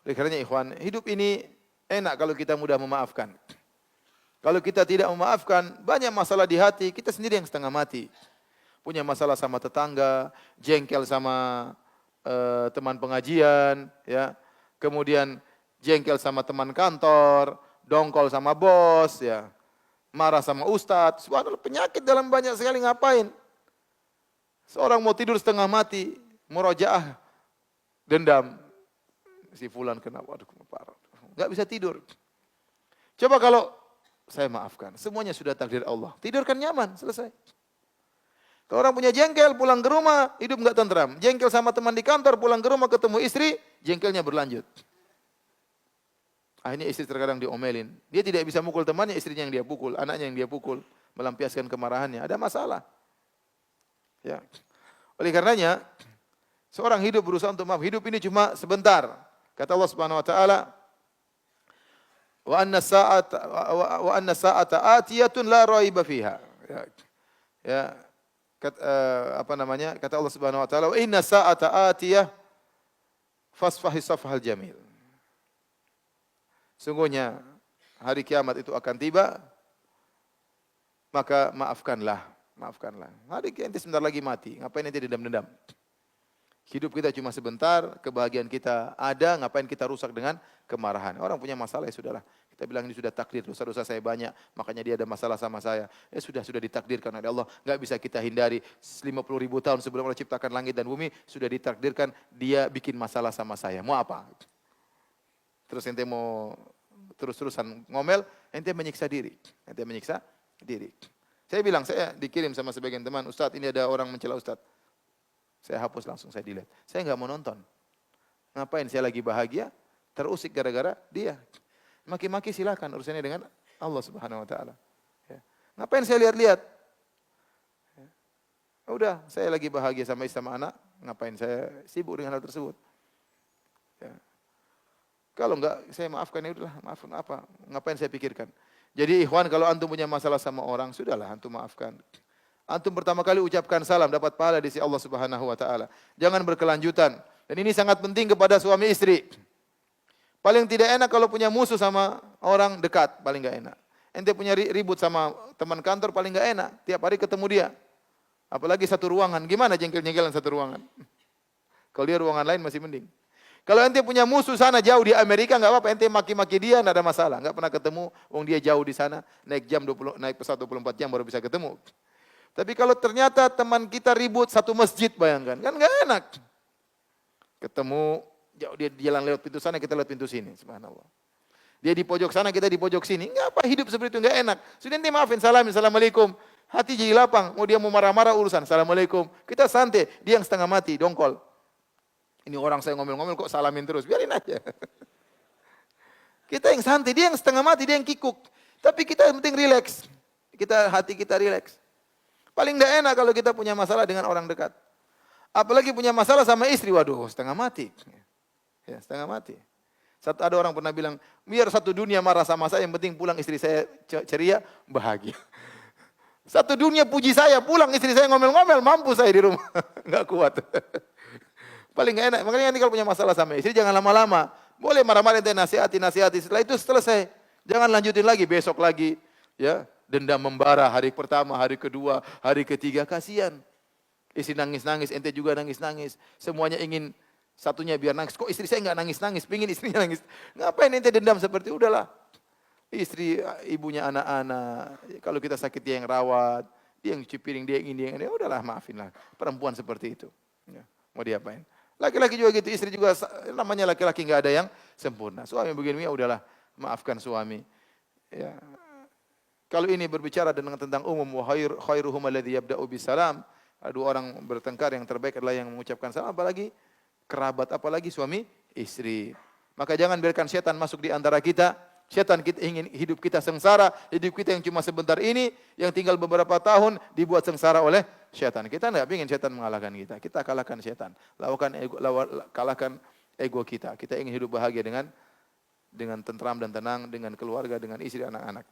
Oleh karenanya ikhwan, hidup ini enak kalau kita mudah memaafkan. Kalau kita tidak memaafkan, banyak masalah di hati, kita sendiri yang setengah mati. Punya masalah sama tetangga, jengkel sama teman pengajian, ya. Kemudian jengkel sama teman kantor, dongkol sama bos, ya. Marah sama ustadz, subhanallah penyakit dalam banyak sekali ngapain? Seorang mau tidur setengah mati, murojaah, dendam. Si fulan kenapa? Aduh, parah. Enggak bisa tidur. Coba kalau saya maafkan, semuanya sudah takdir Allah. Tidurkan nyaman, selesai. Kalau orang punya jengkel, pulang ke rumah, hidup enggak tentram. Jengkel sama teman di kantor, pulang ke rumah ketemu istri, jengkelnya berlanjut. Akhirnya istri terkadang diomelin. Dia tidak bisa mukul temannya, istrinya yang dia pukul, anaknya yang dia pukul, melampiaskan kemarahannya. Ada masalah. Ya. Oleh karenanya, seorang hidup berusaha untuk maaf. Hidup ini cuma sebentar. Kata Allah Subhanahu wa taala, wa anna sa'ata atiyatun la raiba fiha. Ya. Kata Allah Subhanahu wa taala, wa inna sa'ata atiyah fasfahi safhal jamil. Sungguhnya hari kiamat itu akan tiba, maka maafkanlah. Hari kiamat sebentar lagi mati, ngapain nanti dendam-dendam? Hidup kita cuma sebentar, kebahagiaan kita ada, ngapain kita rusak dengan kemarahan? Orang punya masalah ya sudahlah. Kita bilang ini sudah takdir, dosa-dosa saya banyak, makanya dia ada masalah sama saya. Ya sudah ditakdirkan oleh Allah, enggak bisa kita hindari. 50.000 tahun sebelum Allah ciptakan langit dan bumi, sudah ditakdirkan dia bikin masalah sama saya. Mau apa? Terus ente mau terus-terusan ngomel, ente menyiksa diri. Saya bilang, saya dikirim sama sebagian teman, Ustadz ini ada orang mencela Ustadz. Saya hapus langsung, saya delete. Saya enggak mau nonton. Ngapain saya lagi bahagia, terusik gara-gara dia. Maki-maki silakan, urusannya dengan Allah Subhanahu wa taala. Ya. Ngapain saya lihat-lihat? Ya. Udah, saya lagi bahagia sama istri sama anak, ngapain saya sibuk dengan hal tersebut? Ya. Kalau enggak, saya maafkan ya udahlah, maafkan apa? Ngapain saya pikirkan? Jadi ikhwan, kalau antum punya masalah sama orang, sudahlah antum maafkan. Antum pertama kali ucapkan salam, dapat pahala di sisi Allah Subhanahu wa taala. Jangan berkelanjutan. Dan ini sangat penting kepada suami istri. Paling tidak enak kalau punya musuh sama orang dekat, paling enggak enak. Ente punya ribut sama teman kantor, paling enggak enak. Tiap hari ketemu dia. Apalagi satu ruangan, gimana jengkel-jengkelan satu ruangan? Kalau dia ruangan lain masih mending. Kalau ente punya musuh sana jauh di Amerika, enggak apa-apa, ente maki-maki dia, enggak ada masalah. Enggak pernah ketemu, wong dia jauh di sana, naik pesawat 24 jam baru bisa ketemu. Tapi kalau ternyata teman kita ribut satu masjid, bayangkan, kan enggak enak. Ketemu jauh, dia jalan lewat pintu sana, kita lewat pintu sini, subhanallah. Dia di pojok sana, kita di pojok sini. Enggak apa, hidup seperti itu enggak enak. Sudah ente maafin, assalamualaikum. Hati jadi lapang, mau dia mau marah-marah urusan, assalamualaikum. Kita santai, dia yang setengah mati, dongkol. Ini orang saya ngomel-ngomel kok salamin terus, biarin aja. Kita yang santai, dia yang setengah mati, dia yang kikuk. Tapi kita yang penting rileks. Hati kita rileks. Paling tidak enak kalau kita punya masalah dengan orang dekat. Apalagi punya masalah sama istri, waduh setengah mati. Ya, setengah mati. Ada orang pernah bilang, biar satu dunia marah sama saya, yang penting pulang istri saya ceria, bahagia. Satu dunia puji saya, pulang istri saya ngomel-ngomel, mampu saya di rumah. Enggak kuat. Paling enggak enak. Makanya nanti kalau punya masalah sama istri, jangan lama-lama. Boleh marah-marah, nasihati. Setelah itu selesai. Jangan lanjutin lagi, besok lagi. Ya, dendam membara, hari pertama, hari kedua, hari ketiga, kasihan. Istri nangis-nangis, ente juga nangis-nangis. Semuanya ingin satunya biar nangis. Kok istri saya enggak nangis-nangis, pingin istrinya nangis. Ngapain ente dendam seperti itu? Udahlah. Istri, ibunya anak-anak. Kalau kita sakit dia yang rawat. Dia yang cuci piring, dia yang ini. Ya udahlah, maafinlah. Perempuan seperti itu. Ya, mau diapain? Laki-laki juga gitu, istri juga namanya laki-laki enggak ada yang sempurna. Suami begini, ya udahlah, maafkan suami. Ya. Kalau ini berbicara tentang umum, wa khairuhum alladzi yabda'u bisalam. Ada dua orang bertengkar, yang terbaik adalah yang mengucapkan salam, apalagi kerabat, apalagi suami istri. Maka jangan biarkan setan masuk di antara kita. Setan kita ingin hidup kita sengsara, hidup kita yang cuma sebentar ini, yang tinggal beberapa tahun dibuat sengsara oleh setan. Kita enggak ingin setan mengalahkan kita. Kita kalahkan setan. Kalahkan ego kita. Kita ingin hidup bahagia dengan tentram dan tenang, dengan keluarga, dengan istri, anak-anak.